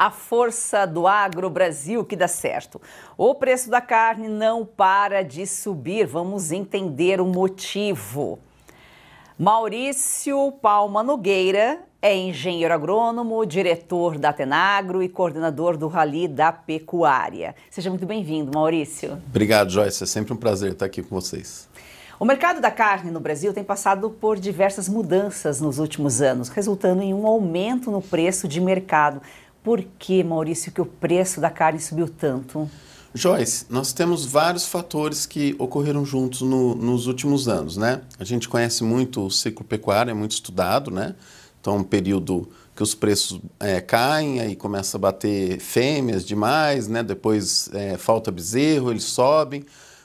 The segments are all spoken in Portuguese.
A força do agro Brasil que dá certo. O preço da carne não para de subir. Vamos entender o motivo. Maurício Palma Nogueira é engenheiro agrônomo, diretor da Atenagro e coordenador do Rally da Pecuária. Seja muito bem-vindo, Maurício. Obrigado, Joyce. É sempre um prazer estar aqui com vocês. O mercado da carne no Brasil tem passado por diversas mudanças nos últimos anos, resultando em um aumento no preço de mercado. Por que, Maurício, que o preço da carne subiu tanto? Joyce, nós temos vários fatores que ocorreram juntos nos últimos anos, né? A gente conhece muito o ciclo pecuário, é muito estudado, né? Então, um período que os preços caem, aí começa a bater fêmeas demais, né? Depois falta bezerro, eles sobem.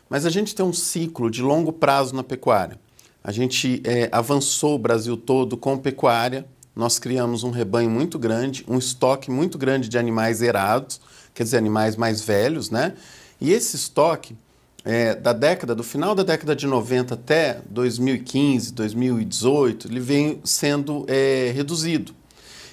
Mas a gente tem um ciclo de longo prazo na pecuária. A gente avançou o Brasil todo com pecuária, nós criamos um rebanho muito grande, um estoque muito grande de animais erados, quer dizer, animais mais velhos, né? E esse estoque, do final da década de 90 até 2015, 2018, ele vem sendo reduzido.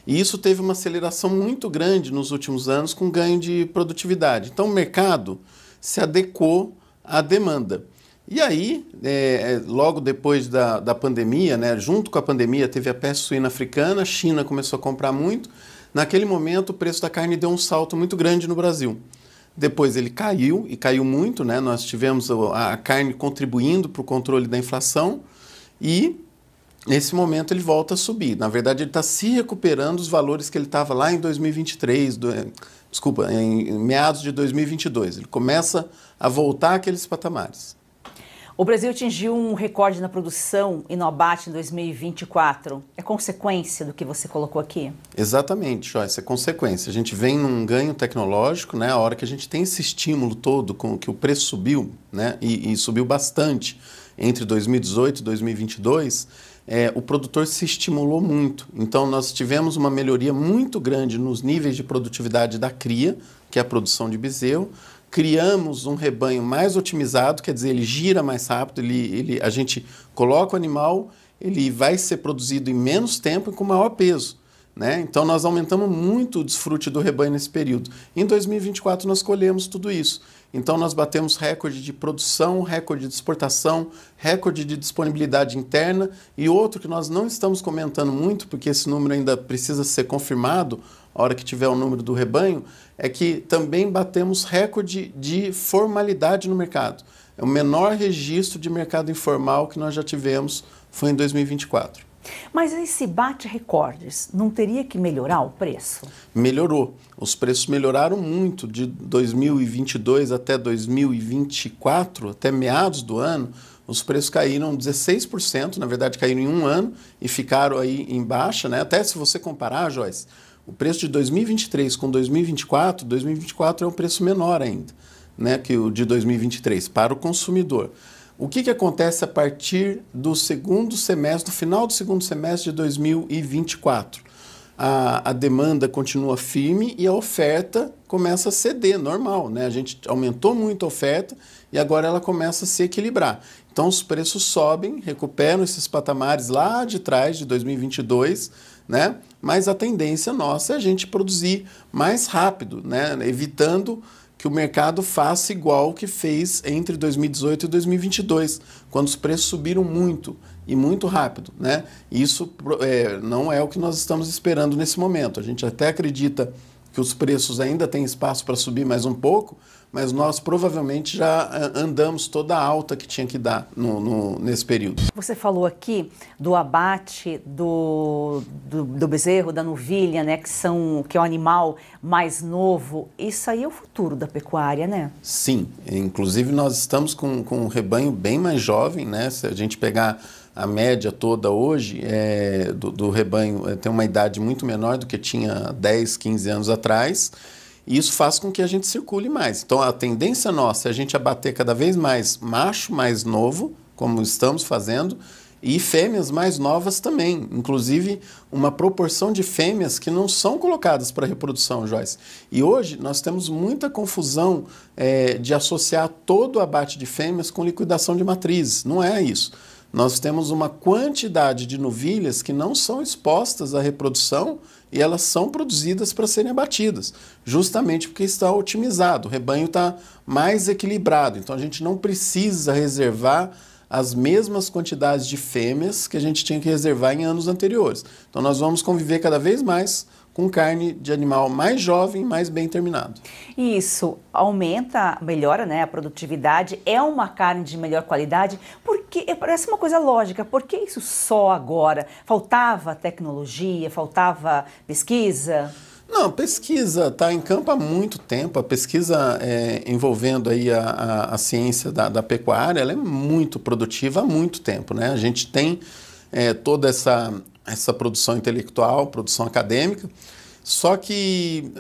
E isso teve uma aceleração muito grande nos últimos anos com ganho de produtividade. Então, o mercado se adequou à demanda. E aí, logo depois da pandemia, né, junto com a pandemia, teve a peste suína africana, a China começou a comprar muito. Naquele momento, o preço da carne deu um salto muito grande no Brasil. Depois ele caiu, e caiu muito, né? Nós tivemos a carne contribuindo para o controle da inflação e, nesse momento, ele volta a subir. Na verdade, ele está se recuperando os valores que ele estava lá em 2023, em meados de 2022. Ele começa a voltar àqueles patamares. O Brasil atingiu um recorde na produção e no abate em 2024. É consequência do que você colocou aqui? Exatamente, Joyce, é consequência. A gente vem num ganho tecnológico, né? A hora que a gente tem esse estímulo todo, com que o preço subiu, né? E subiu bastante entre 2018 e 2022, o produtor se estimulou muito. Então, nós tivemos uma melhoria muito grande nos níveis de produtividade da cria, que é a produção de bezerro. Criamos um rebanho mais otimizado, quer dizer, ele gira mais rápido, a gente coloca o animal, ele vai ser produzido em menos tempo e com maior peso, né? Então, nós aumentamos muito o desfrute do rebanho nesse período. Em 2024, nós colhemos tudo isso. Então, nós batemos recorde de produção, recorde de exportação, recorde de disponibilidade interna e outro que nós não estamos comentando muito, porque esse número ainda precisa ser confirmado, a hora que tiver o número do rebanho, é que também batemos recorde de formalidade no mercado. O menor registro de mercado informal que nós já tivemos foi em 2024. Mas esse bate recordes, não teria que melhorar o preço? Melhorou. Os preços melhoraram muito de 2022 até 2024, até meados do ano, os preços caíram 16%, na verdade caíram em um ano e ficaram aí em baixa, né? Até se você comparar, Joyce, o preço de 2023 com 2024, 2024 é um preço menor ainda, né, que o de 2023 para o consumidor. O que acontece a partir do segundo semestre, do final do segundo semestre de 2024? A demanda continua firme e a oferta começa a ceder, normal, né? A gente aumentou muito a oferta e agora ela começa a se equilibrar. Então os preços sobem, recuperam esses patamares lá de trás, de 2022, né? Mas a tendência nossa é a gente produzir mais rápido, né? Evitando que o mercado faça igual o que fez entre 2018 e 2022, quando os preços subiram muito e muito rápido, né? Isso não é o que nós estamos esperando nesse momento. A gente até acredita que os preços ainda têm espaço para subir mais um pouco, mas nós provavelmente já andamos toda a alta que tinha que dar nesse período. Você falou aqui do abate do bezerro, da novilha, né, que é o animal mais novo. Isso aí é o futuro da pecuária, né? Sim, inclusive nós estamos com um rebanho bem mais jovem, né? Se a gente pegar a média toda hoje do rebanho, tem uma idade muito menor do que tinha 10, 15 anos atrás. E isso faz com que a gente circule mais. Então, a tendência nossa é a gente abater cada vez mais macho mais novo, como estamos fazendo, e fêmeas mais novas também. Inclusive, uma proporção de fêmeas que não são colocadas para reprodução, Joyce. E hoje, nós temos muita confusão de associar todo o abate de fêmeas com liquidação de matrizes. Não é isso. nós temos uma quantidade de novilhas que não são expostas à reprodução e elas são produzidas para serem abatidas, justamente porque está otimizado, o rebanho está mais equilibrado, então a gente não precisa reservar as mesmas quantidades de fêmeas que a gente tinha que reservar em anos anteriores. Então nós vamos conviver cada vez mais com carne de animal mais jovem, mais bem terminado. Isso aumenta, melhora, né, a produtividade, é uma carne de melhor qualidade, porque parece uma coisa lógica, por que isso só agora? Faltava tecnologia, faltava pesquisa? Não, pesquisa está em campo há muito tempo. A pesquisa envolvendo aí a ciência da pecuária, ela é muito produtiva há muito tempo, né? A gente tem toda essa produção intelectual, produção acadêmica, só que,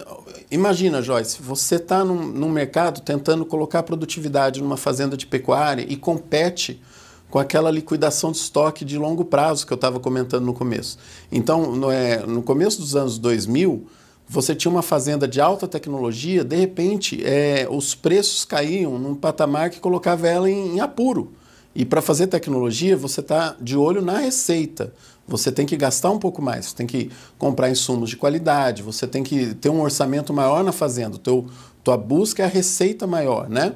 imagina, Joyce, você está num mercado tentando colocar produtividade numa fazenda de pecuária e compete com aquela liquidação de estoque de longo prazo que eu estava comentando no começo. Então, no começo dos anos 2000, você tinha uma fazenda de alta tecnologia, de repente os preços caíam num patamar que colocava ela em apuro. E para fazer tecnologia, você está de olho na receita. Você tem que gastar um pouco mais, você tem que comprar insumos de qualidade, você tem que ter um orçamento maior na fazenda. Tua busca é a receita maior, né?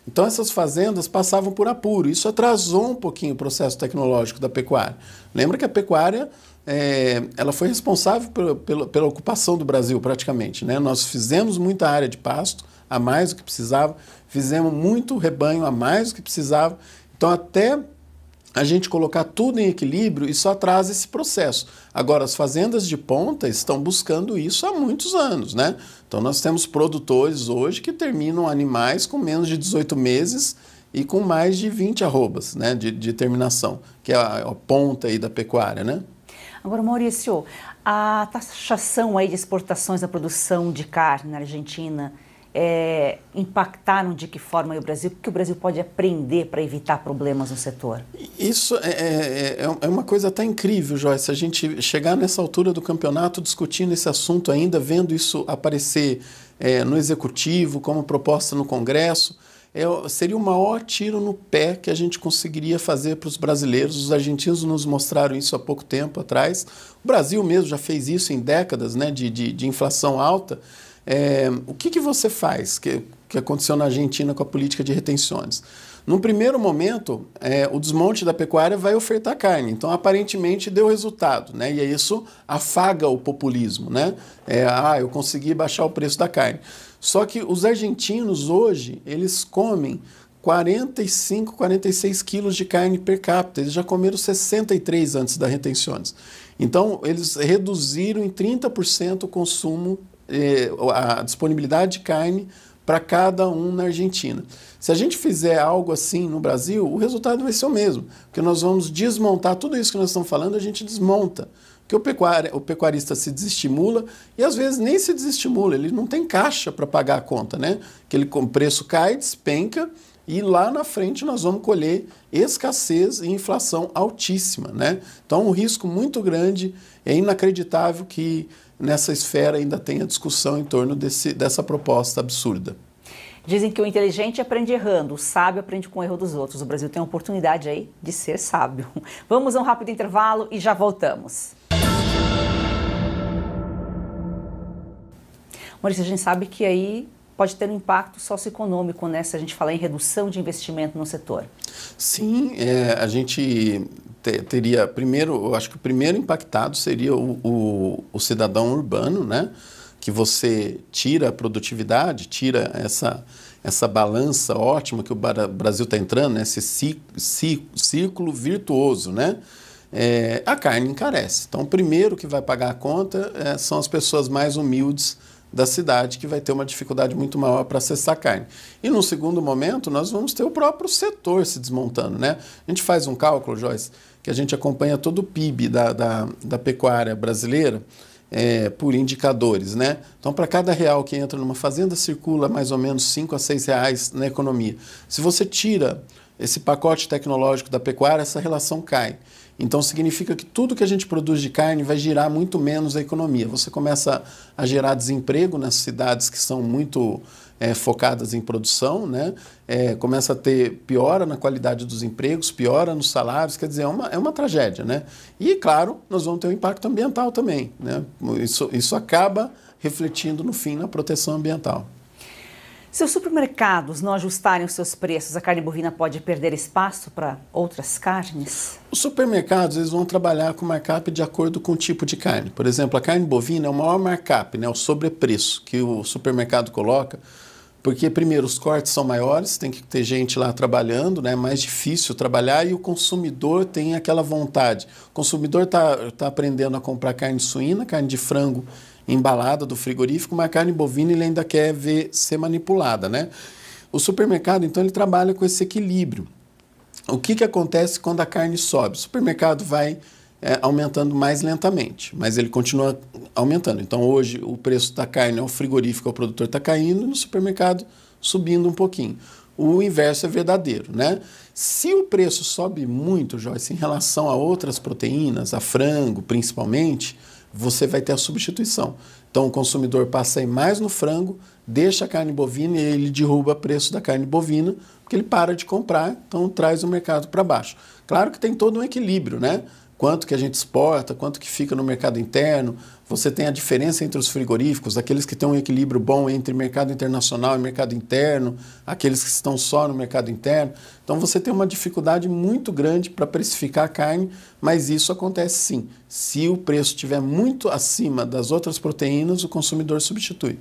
Então essas fazendas passavam por apuro. Isso atrasou um pouquinho o processo tecnológico da pecuária. Lembra que a pecuária ela foi responsável pela ocupação do Brasil praticamente, né? Nós fizemos muita área de pasto, a mais do que precisava, fizemos muito rebanho, a mais do que precisava. Então até a gente colocar tudo em equilíbrio, isso atrasa esse processo. Agora, as fazendas de ponta estão buscando isso há muitos anos, né? Então nós temos produtores hoje que terminam animais com menos de 18 meses e com mais de 20 arrobas, né, de terminação, que é a ponta aí da pecuária, né? Agora, Maurício, a taxação aí de exportações da produção de carne na Argentina impactaram de que forma aí o Brasil? O que o Brasil pode aprender para evitar problemas no setor? Isso é uma coisa até incrível, Joyce, a gente chegar nessa altura do campeonato discutindo esse assunto ainda, vendo isso aparecer no Executivo, como proposta no Congresso. Seria o maior tiro no pé que a gente conseguiria fazer para os brasileiros. Os argentinos nos mostraram isso há pouco tempo atrás. O Brasil mesmo já fez isso em décadas, né, de inflação alta. O que você faz, que aconteceu na Argentina com a política de retenções? Num primeiro momento, o desmonte da pecuária vai ofertar carne, então aparentemente deu resultado, né? E isso afaga o populismo, né? Eu consegui baixar o preço da carne. Só que os argentinos hoje, eles comem 45, 46 quilos de carne per capita, eles já comeram 63 antes das retenções. Então, eles reduziram em 30% o consumo, a disponibilidade de carne para cada um na Argentina. Se a gente fizer algo assim no Brasil, o resultado vai ser o mesmo, porque nós vamos desmontar tudo isso que nós estamos falando, a gente desmonta. Porque o pecuarista se desestimula e às vezes nem se desestimula, ele não tem caixa para pagar a conta, né? O preço cai, despenca e lá na frente nós vamos colher escassez e inflação altíssima, né? Então um risco muito grande, é inacreditável que nessa esfera ainda tenha discussão em torno dessa proposta absurda. Dizem que o inteligente aprende errando, o sábio aprende com o erro dos outros. O Brasil tem a oportunidade aí de ser sábio. Vamos a um rápido intervalo e já voltamos. Maurício, a gente sabe que aí pode ter um impacto socioeconômico, né, se a gente falar em redução de investimento no setor. Sim, a gente teria, primeiro, eu acho que o primeiro impactado seria o cidadão urbano, né, que você tira a produtividade, tira essa balança ótima que o Brasil está entrando, né, esse ciclo virtuoso, né, a carne encarece. Então, o primeiro que vai pagar a conta são as pessoas mais humildes da cidade, que vai ter uma dificuldade muito maior para acessar a carne. E no segundo momento, nós vamos ter o próprio setor se desmontando, né? A gente faz um cálculo, Joyce, que a gente acompanha todo o PIB da pecuária brasileira por indicadores, né? Então, para cada real que entra numa fazenda, circula mais ou menos 5 a 6 reais na economia. Se você tira esse pacote tecnológico da pecuária, essa relação cai. Então significa que tudo que a gente produz de carne vai girar muito menos a economia. Você começa a gerar desemprego nas cidades que são muito focadas em produção, né? Começa a ter piora na qualidade dos empregos, piora nos salários, quer dizer, é uma tragédia, né? E, claro, nós vamos ter um impacto ambiental também, né? Isso acaba refletindo, no fim, na proteção ambiental. Se os supermercados não ajustarem os seus preços, a carne bovina pode perder espaço para outras carnes? Os supermercados eles vão trabalhar com markup de acordo com o tipo de carne. Por exemplo, a carne bovina é o maior markup, né, o sobrepreço que o supermercado coloca, porque, primeiro, os cortes são maiores, tem que ter gente lá trabalhando, né, é mais difícil trabalhar e o consumidor tem aquela vontade. O consumidor tá aprendendo a comprar carne suína, carne de frango embalada do frigorífico, mas a carne bovina ele ainda quer ver ser manipulada, né? O supermercado, então, ele trabalha com esse equilíbrio. O que acontece quando a carne sobe? O supermercado vai aumentando mais lentamente, mas ele continua aumentando. Então, hoje, o preço da carne ao frigorífico, ao produtor, está caindo e no supermercado subindo um pouquinho. O inverso é verdadeiro, né? Se o preço sobe muito, Joyce, em relação a outras proteínas, a frango principalmente, você vai ter a substituição. Então, o consumidor passa a ir mais no frango, deixa a carne bovina e ele derruba o preço da carne bovina, porque ele para de comprar, então traz o mercado para baixo. Claro que tem todo um equilíbrio, né? Quanto que a gente exporta, quanto que fica no mercado interno. Você tem a diferença entre os frigoríficos, aqueles que têm um equilíbrio bom entre mercado internacional e mercado interno, aqueles que estão só no mercado interno. Então você tem uma dificuldade muito grande para precificar a carne, mas isso acontece sim. Se o preço estiver muito acima das outras proteínas, o consumidor substitui.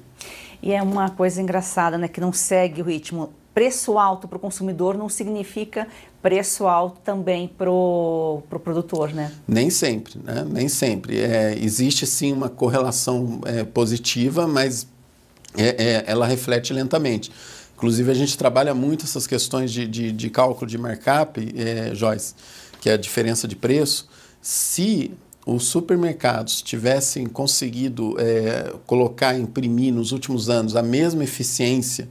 E é uma coisa engraçada, né, que não segue o ritmo. Preço alto para o consumidor não significa preço alto também para o produtor, né? Nem sempre, né? Nem sempre. Existe sim uma correlação positiva, mas ela reflete lentamente. Inclusive, a gente trabalha muito essas questões de cálculo de markup, Joyce, que é a diferença de preço. Se os supermercados tivessem conseguido imprimir nos últimos anos a mesma eficiência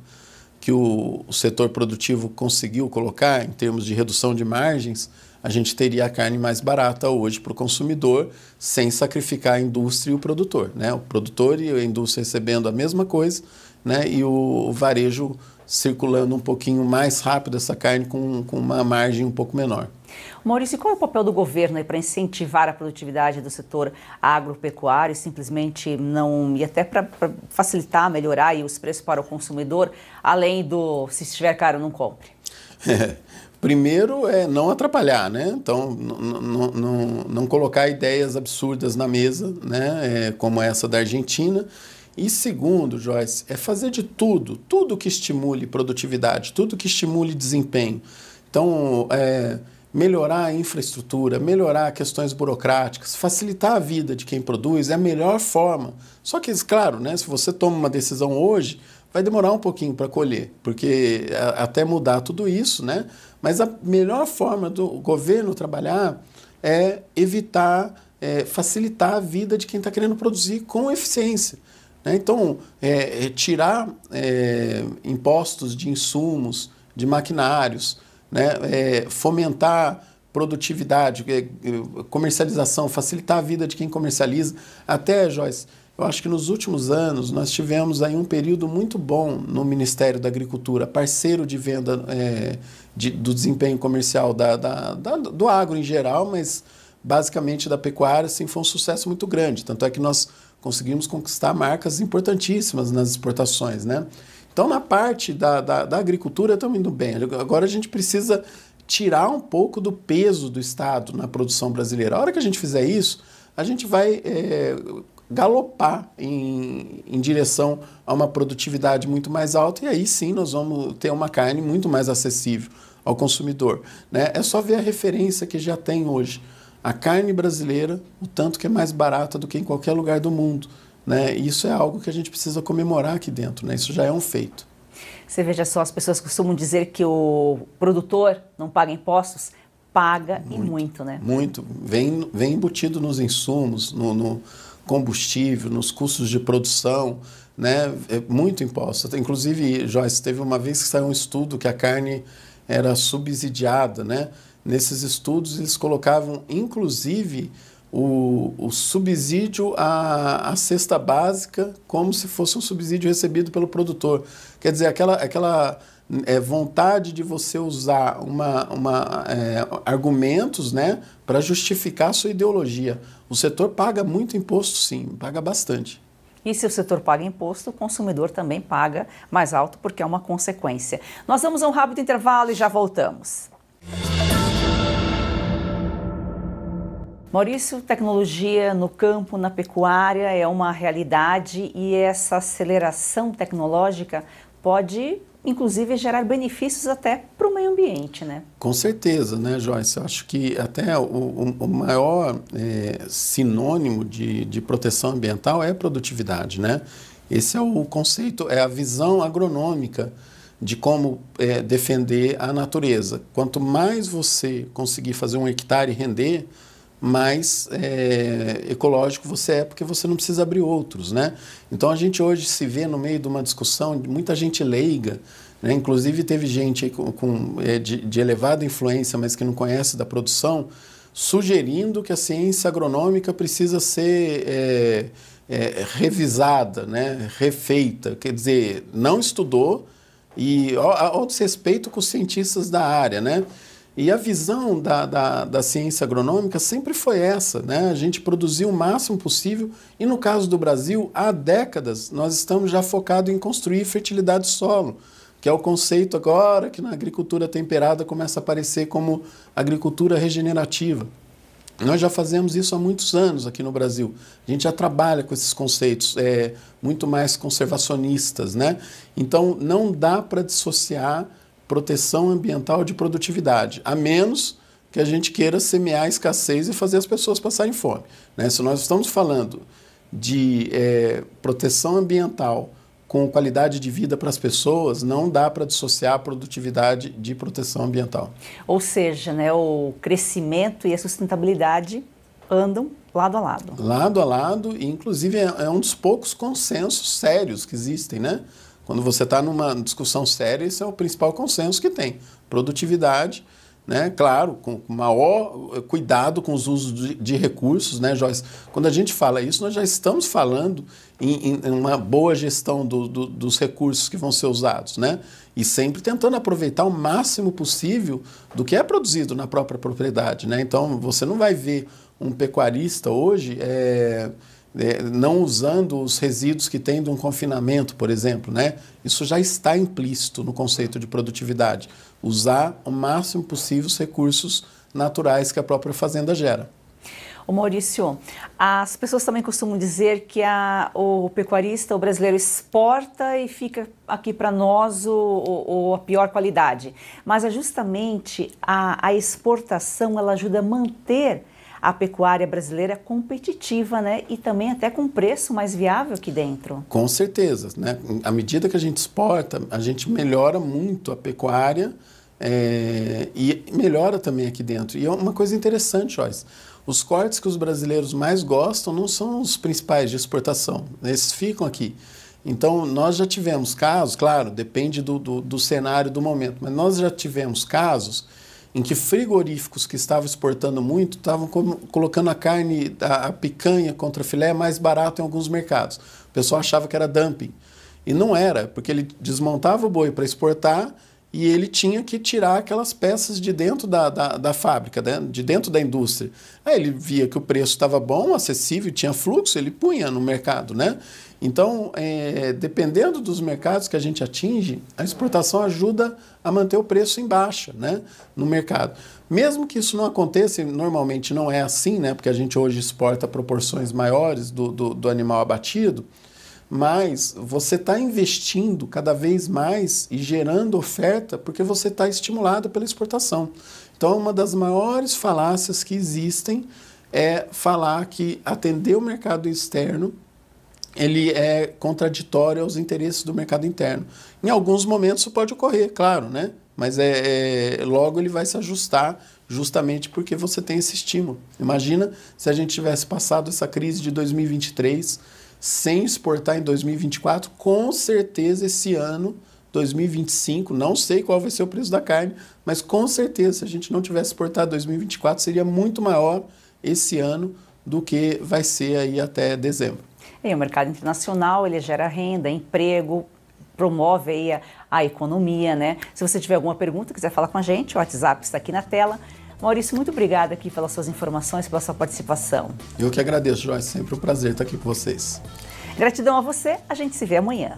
que o setor produtivo conseguiu colocar em termos de redução de margens, a gente teria a carne mais barata hoje para o consumidor, sem sacrificar a indústria e o produtor, né? O produtor e a indústria recebendo a mesma coisa, né? E o varejo circulando um pouquinho mais rápido essa carne com uma margem um pouco menor. Maurício, qual é o papel do governo para incentivar a produtividade do setor agropecuário, simplesmente não, e até para facilitar, melhorar aí os preços para o consumidor, além do se estiver caro, não compre? Primeiro é não atrapalhar, né? Então, não colocar ideias absurdas na mesa, né? Como essa da Argentina. E segundo, Joyce, é fazer de tudo que estimule produtividade, tudo que estimule desempenho. Então, melhorar a infraestrutura, melhorar questões burocráticas, facilitar a vida de quem produz é a melhor forma. Só que, claro, né, se você toma uma decisão hoje, vai demorar um pouquinho para colher, porque até mudar tudo isso, né? Mas a melhor forma do governo trabalhar é evitar, facilitar a vida de quem está querendo produzir com eficiência. Então, tirar impostos de insumos, de maquinários, né? Fomentar produtividade, comercialização, facilitar a vida de quem comercializa. Até, Joyce, eu acho que nos últimos anos nós tivemos aí um período muito bom no Ministério da Agricultura, parceiro de venda do desempenho comercial do agro em geral, mas basicamente da pecuária, assim, foi um sucesso muito grande. Tanto é que nós conseguimos conquistar marcas importantíssimas nas exportações, né? Então, na parte da agricultura, estamos indo bem. Agora, a gente precisa tirar um pouco do peso do Estado na produção brasileira. A hora que a gente fizer isso, a gente vai galopar em direção a uma produtividade muito mais alta e aí sim nós vamos ter uma carne muito mais acessível ao consumidor, né? É só ver a referência que já tem hoje. A carne brasileira, o tanto que é mais barata do que em qualquer lugar do mundo, né? E isso é algo que a gente precisa comemorar aqui dentro, né? Isso já é um feito. Você veja só, as pessoas costumam dizer que o produtor não paga impostos, paga muito, e muito, né? Muito. Vem embutido nos insumos, no combustível, nos custos de produção, né? Muito imposto. Inclusive, Joyce, teve uma vez que saiu um estudo que a carne era subsidiada, né? nesses estudos eles colocavam, inclusive, o subsídio à cesta básica como se fosse um subsídio recebido pelo produtor. Quer dizer, aquela vontade de você usar argumentos, né, para justificar a sua ideologia. O setor paga muito imposto, sim, paga bastante. E se o setor paga imposto, o consumidor também paga mais alto, porque é uma consequência. Nós vamos a um rápido intervalo e já voltamos. Maurício, tecnologia no campo, na pecuária é uma realidade e essa aceleração tecnológica pode, inclusive, gerar benefícios até para o meio ambiente, né? Com certeza, né, Joyce? Eu acho que até o maior sinônimo de proteção ambiental é produtividade, né? Esse é o conceito, é a visão agronômica de como defender a natureza. Quanto mais você conseguir fazer um hectare render, mais ecológico você é, porque você não precisa abrir outros, né? Então a gente hoje se vê no meio de uma discussão de muita gente leiga, né? Inclusive teve gente de elevada influência, mas que não conhece da produção, sugerindo que a ciência agronômica precisa ser revisada, né? Refeita, quer dizer, não estudou e ao desrespeito com os cientistas da área, né? E a visão da ciência agronômica sempre foi essa, né? A gente produzir o máximo possível e no caso do Brasil, há décadas, nós estamos já focados em construir fertilidade do solo, que é o conceito agora que na agricultura temperada começa a aparecer como agricultura regenerativa. Nós já fazemos isso há muitos anos aqui no Brasil. A gente já trabalha com esses conceitos muito mais conservacionistas, né? Então, não dá para dissociar proteção ambiental de produtividade, a menos que a gente queira semear a escassez e fazer as pessoas passarem fome, né? Se nós estamos falando de proteção ambiental com qualidade de vida para as pessoas, não dá para dissociar a produtividade de proteção ambiental. Ou seja, né, o crescimento e a sustentabilidade andam lado a lado. Lado a lado, e inclusive é um dos poucos consensos sérios que existem, né? Quando você está numa discussão séria, esse é o principal consenso que tem. Produtividade, né? Claro, com maior cuidado com os usos de recursos, né, Joyce? Quando a gente fala isso, nós já estamos falando em uma boa gestão dos recursos que vão ser usados, né? E sempre tentando aproveitar o máximo possível do que é produzido na própria propriedade, né? Então, você não vai ver um pecuarista hoje não usando os resíduos que tem de um confinamento, por exemplo, né? Isso já está implícito no conceito de produtividade. Usar o máximo possível os recursos naturais que a própria fazenda gera. Ô Maurício, as pessoas também costumam dizer que o pecuarista, o brasileiro, exporta e fica aqui para nós a pior qualidade. Mas justamente a exportação, ela ajuda a manter a pecuária brasileira competitiva, né? E também até com preço mais viável aqui dentro. Com certeza, né? À medida que a gente exporta, a gente melhora muito a pecuária e melhora também aqui dentro. E é uma coisa interessante, Joyce. Os cortes que os brasileiros mais gostam não são os principais de exportação. Esses ficam aqui. Então, nós já tivemos casos, claro, depende do cenário do momento, mas nós já tivemos casos em que frigoríficos que estavam exportando muito estavam colocando a carne, a picanha contra filé mais barato em alguns mercados. O pessoal achava que era dumping. E não era, porque ele desmontava o boi para exportar e ele tinha que tirar aquelas peças de dentro da fábrica, de dentro da indústria. Aí ele via que o preço estava bom, acessível, tinha fluxo, ele punha no mercado, né? Então, dependendo dos mercados que a gente atinge, a exportação ajuda a manter o preço em baixa, né, no mercado. Mesmo que isso não aconteça, normalmente não é assim, né, porque a gente hoje exporta proporções maiores do animal abatido, mas você está investindo cada vez mais e gerando oferta porque você está estimulado pela exportação. Então, uma das maiores falácias que existem é falar que atender o mercado externo ele é contraditório aos interesses do mercado interno. Em alguns momentos isso pode ocorrer, claro, né? Mas logo ele vai se ajustar justamente porque você tem esse estímulo. Imagina se a gente tivesse passado essa crise de 2023 sem exportar em 2024, com certeza esse ano 2025, não sei qual vai ser o preço da carne, mas com certeza, se a gente não tivesse exportado 2024, seria muito maior esse ano do que vai ser aí até dezembro. E o mercado internacional, ele gera renda, emprego, promove aí a economia, né? Se você tiver alguma pergunta, quiser falar com a gente, o WhatsApp está aqui na tela. Maurício, muito obrigada aqui pelas suas informações, pela sua participação. Eu que agradeço, Joyce, sempre um prazer estar aqui com vocês. Gratidão a você, a gente se vê amanhã.